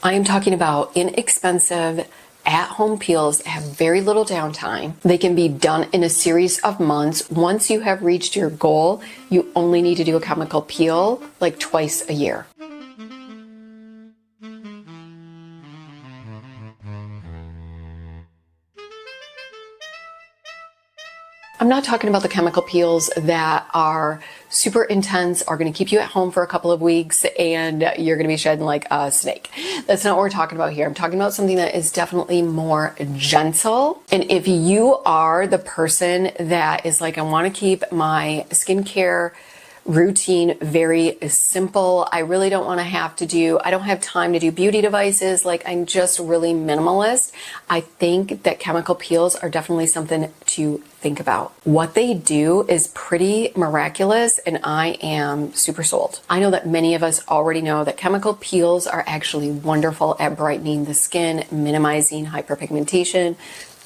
I am talking about inexpensive at-home peels that have very little downtime. They can be done in a series of months. Once you have reached your goal, you only need to do a chemical peel like twice a year. I'm not talking about the chemical peels that are super intense, are going to keep you at home for a couple of weeks, and you're going to be shedding like a snake. That's not what we're talking about here. I'm talking about something that is definitely more gentle. And if you are the person that is like, I want to keep my skincare routine very simple, I really don't want to I don't have time to do beauty devices, like I'm just really minimalist, I think that chemical peels are definitely something to think about. What they do is pretty miraculous, and I am super sold. I know that many of us already know that chemical peels are actually wonderful at brightening the skin, minimizing hyperpigmentation,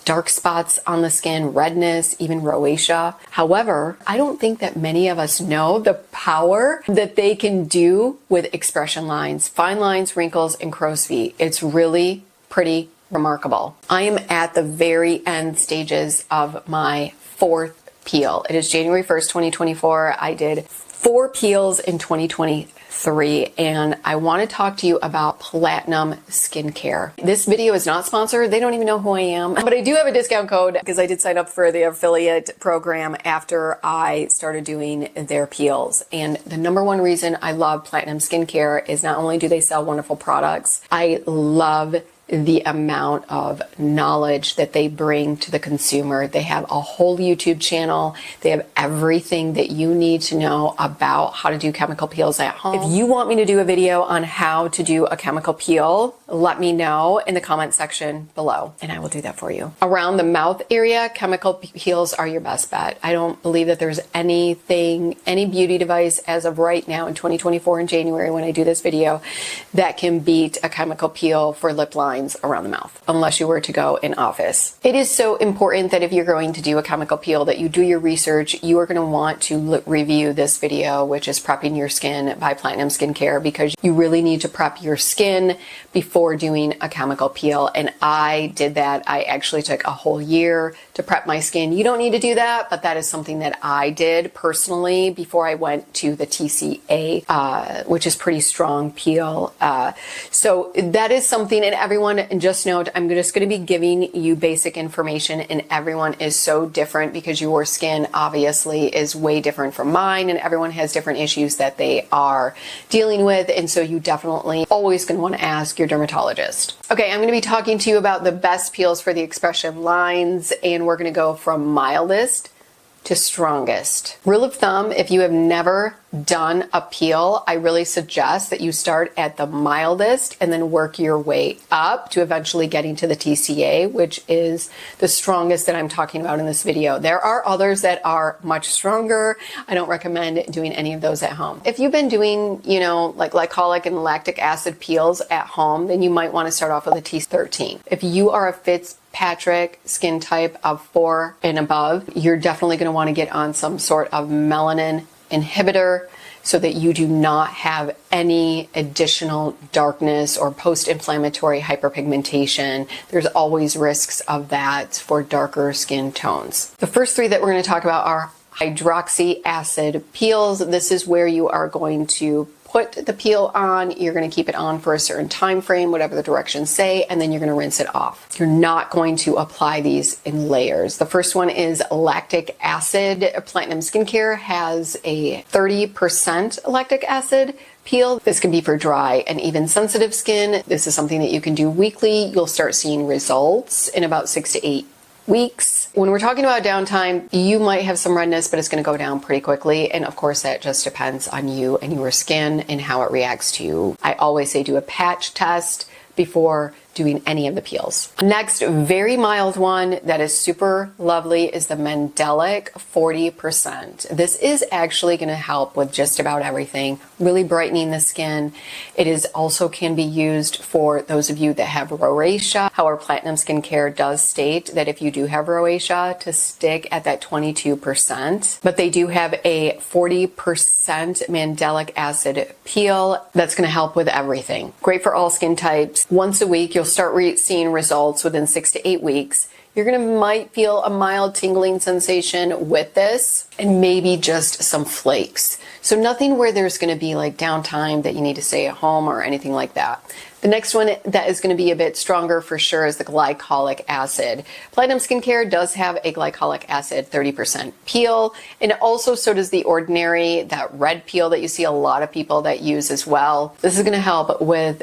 dark spots on the skin, redness, even rosacea. However, I don't think that many of us know the power that they can do with expression lines, fine lines, wrinkles, and crow's feet. It's really pretty remarkable. I am at the very end stages of my 4th peel. It is January 1st, 2024. I did 4 peels in 2023, and I want to talk to you about Platinum Skincare. This video is not sponsored. They don't even know who I am, but I do have a discount code because I did sign up for the affiliate program after I started doing their peels. And the number one reason I love Platinum Skincare is not only do they sell wonderful products, I love the amount of knowledge that they bring to the consumer. They have a whole YouTube channel. They have everything that you need to know about how to do chemical peels at home. If you want me to do a video on how to do a chemical peel, let me know in the comment section below, and I will do that for you. Around the mouth area, chemical peels are your best bet. I don't believe that there's any beauty device as of right now in 2024 in January when I do this video that can beat a chemical peel for lip lines around the mouth, unless you were to go in office. It is so important that if you're going to do a chemical peel that you do your research. You are going to want to review this video, which is Prepping Your Skin by Platinum Skincare, because you really need to prep your skin before doing a chemical peel. And I did that. I actually took a whole year to prep my skin. You don't need to do that, but that is something that I did personally before I went to the TCA, which is pretty strong peel. So that is something, and everyone, and just note, I'm just going to be giving you basic information, and everyone is so different because your skin obviously is way different from mine, and everyone has different issues that they are dealing with, and so you definitely always going to want to ask your dermatologist. Okay, I'm going to be talking to you about the best peels for the expression lines, and we're going to go from mildest to strongest. Rule of thumb, if you have never done a peel, I really suggest that you start at the mildest and then work your way up to eventually getting to the TCA, which is the strongest that I'm talking about in this video. There are others that are much stronger. I don't recommend doing any of those at home. If you've been doing, like glycolic and lactic acid peels at home, then you might want to start off with a T13. If you are a Fitzpatrick skin type of 4 and above, you're definitely going to want to get on some sort of melanin inhibitor so that you do not have any additional darkness or post-inflammatory hyperpigmentation. There's always risks of that for darker skin tones. The first 3 that we're going to talk about are hydroxy acid peels. This is where you are going to put the peel on, you're going to keep it on for a certain time frame, whatever the directions say, and then you're going to rinse it off. You're not going to apply these in layers. The first one is lactic acid. Platinum Skincare has a 30% lactic acid peel. This can be for dry and even sensitive skin. This is something that you can do weekly. You'll start seeing results in about 6 to 8 weeks. When we're talking about downtime, you might have some redness, but it's going to go down pretty quickly. And of course, that just depends on you and your skin and how it reacts to you. I always say do a patch test before doing any of the peels. Next, very mild one that is super lovely is the Mandelic 40%. This is actually going to help with just about everything, really brightening the skin. It is also can be used for those of you that have rosacea. However, Platinum Skincare does state that if you do have rosacea, to stick at that 22%. But they do have a 40% Mandelic acid peel that's going to help with everything. Great for all skin types. Once a week, you'll start seeing results within 6 to 8 weeks. You're going to might feel a mild tingling sensation with this and maybe just some flakes. So nothing where there's going to be like downtime that you need to stay at home or anything like that. The next one that is going to be a bit stronger for sure is the Glycolic acid. Platinum Skincare does have a Glycolic acid 30% peel, and also so does the Ordinary, that red peel that you see a lot of people that use as well. This is going to help with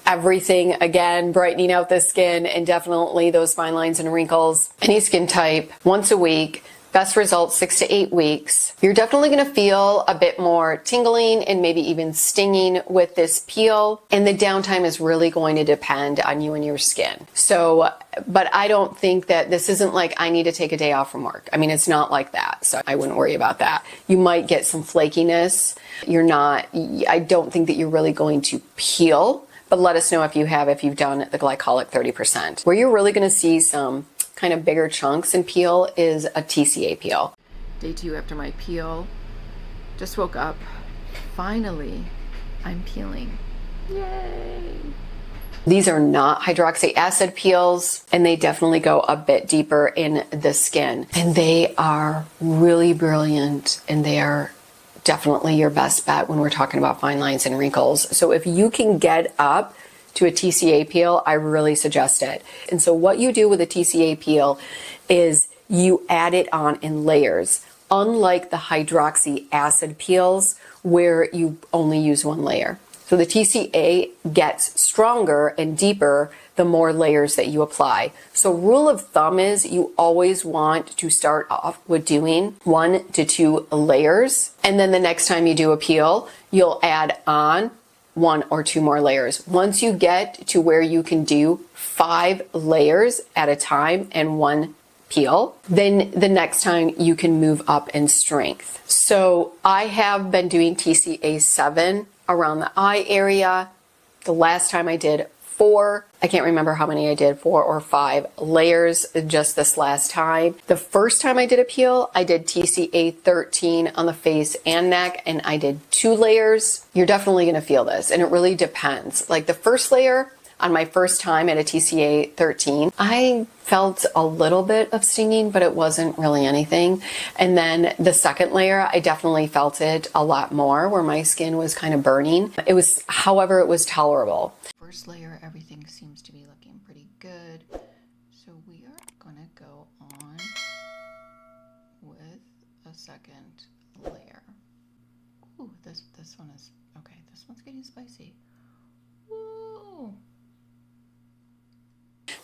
everything, again, brightening out the skin and definitely those fine lines and wrinkles. Any skin type, once a week. Best results 6 to 8 weeks. You're definitely going to feel a bit more tingling and maybe even stinging with this peel. And the downtime is really going to depend on you and your skin. So, but I don't think that this isn't like I need to take a day off from work. I mean, it's not like that. So I wouldn't worry about that. You might get some flakiness. I don't think that you're really going to peel, but let us know if you've done the Glycolic 30%. Where you're really going to see some kind of bigger chunks and peel is a TCA peel. Day 2 after my peel. Just woke up. Finally, I'm peeling. Yay! These are not hydroxy acid peels, and they definitely go a bit deeper in the skin. And they are really brilliant, and they are definitely your best bet when we're talking about fine lines and wrinkles. So if you can get up to a TCA peel, I really suggest it. And so what you do with a TCA peel is you add it on in layers, unlike the hydroxy acid peels where you only use one layer. So the TCA gets stronger and deeper the more layers that you apply. So rule of thumb is you always want to start off with doing 1 to 2 layers. And then the next time you do a peel, you'll add on 1 or 2 more layers. Once you get to where you can do 5 layers at a time and 1 peel, then the next time you can move up in strength. So I have been doing TCA 7 around the eye area. The last time I did 4, I can't remember how many I did, 4 or 5 layers just this last time. The first time I did a peel, I did TCA 13 on the face and neck, and I did 2 layers. You're definitely going to feel this, and it really depends. Like the first layer, on my first time at a TCA 13, I felt a little bit of stinging, but it wasn't really anything. And then the second layer, I definitely felt it a lot more, where my skin was kind of burning. However, it was tolerable. First layer, everything seems to be looking pretty good. So we are gonna go on with a second layer. Ooh, this one is, okay, this one's getting spicy. Woo!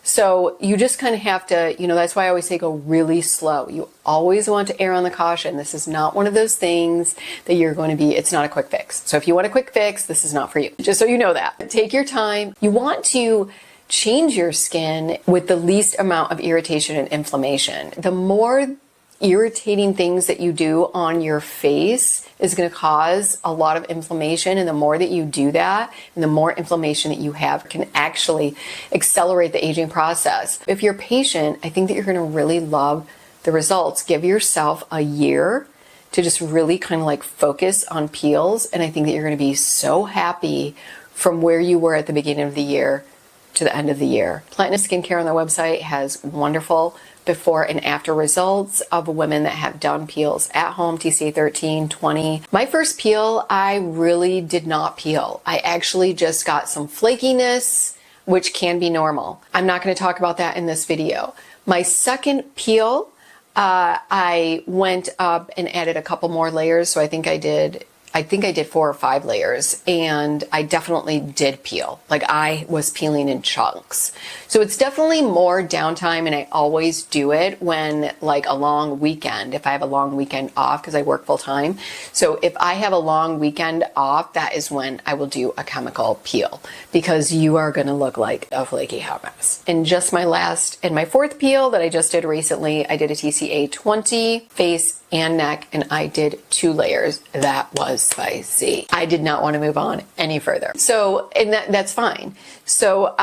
So you just kind of have to, that's why I always say go really slow. You always want to err on the caution. This is not one of those things that it's not a quick fix. So if you want a quick fix, this is not for you. Just so you know that. Take your time. You want to change your skin with the least amount of irritation and inflammation. The more irritating things that you do on your face is going to cause a lot of inflammation, and the more that you do that and the more inflammation that you have can actually accelerate the aging process. If you're patient, I think that you're going to really love the results. Give yourself a year to just really kind of like focus on peels, and I think that you're going to be so happy from where you were at the beginning of the year to the end of the year. Platinum Skincare on their website has wonderful before and after results of women that have done peels at home, TCA 13, 20. My first peel, I really did not peel. I actually just got some flakiness, which can be normal. I'm not going to talk about that in this video. My second peel, I went up and added a couple more layers. So I think I did I think I did 4 or 5 layers, and I definitely did peel. Like, I was peeling in chunks. So it's definitely more downtime, and I always do it when, like, a long weekend, if I have a long weekend off, because I work full time. So if I have a long weekend off, that is when I will do a chemical peel, because you are going to look like a flaky hot mess. And just my last and my 4th peel that I just did recently, I did a TCA 20 face and neck, and I did 2 layers. That was spicy. I did not want to move on any further. So, and that's fine. So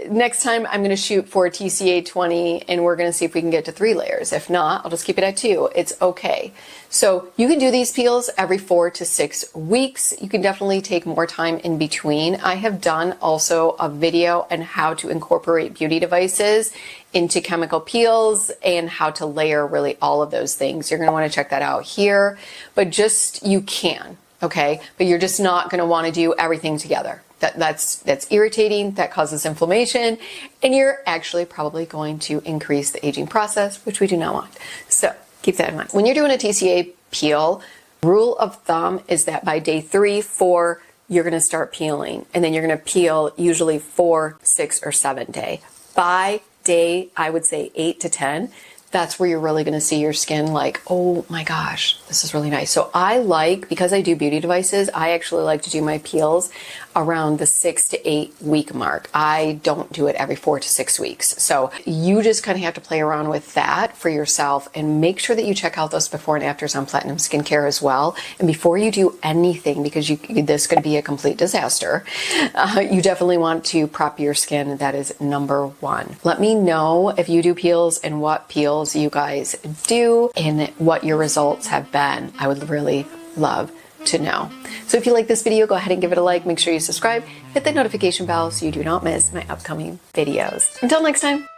next time I'm going to shoot for TCA 20, and we're going to see if we can get to 3 layers. If not, I'll just keep it at 2. It's okay. So you can do these peels every 4 to 6 weeks. You can definitely take more time in between. I have done also a video on how to incorporate beauty devices into chemical peels and how to layer really all of those things. You're going to want to check that out here, but just, you can, okay? But you're just not going to want to do everything together. That's irritating, that causes inflammation, and you're actually probably going to increase the aging process, which we do not want. So keep that in mind. When you're doing a TCA peel, rule of thumb is that by day 3, 4, you're going to start peeling, and then you're going to peel usually 4, 6, or 7 day. By day, I would say 8 to 10, that's where you're really going to see your skin like, oh my gosh, this is really nice. So I like, because I do beauty devices, I actually like to do my peels around the 6 to 8 week mark. I don't do it every 4 to 6 weeks. So you just kind of have to play around with that for yourself, and make sure that you check out those before and afters on Platinum Skincare as well. And before you do anything, because this could be a complete disaster, you definitely want to prep your skin. That is number 1. Let me know if you do peels and what peels you guys do and what your results have been. I would really love to know. So if you like this video, go ahead and give it a like. Make sure you subscribe, hit the notification bell so you do not miss my upcoming videos. Until next time.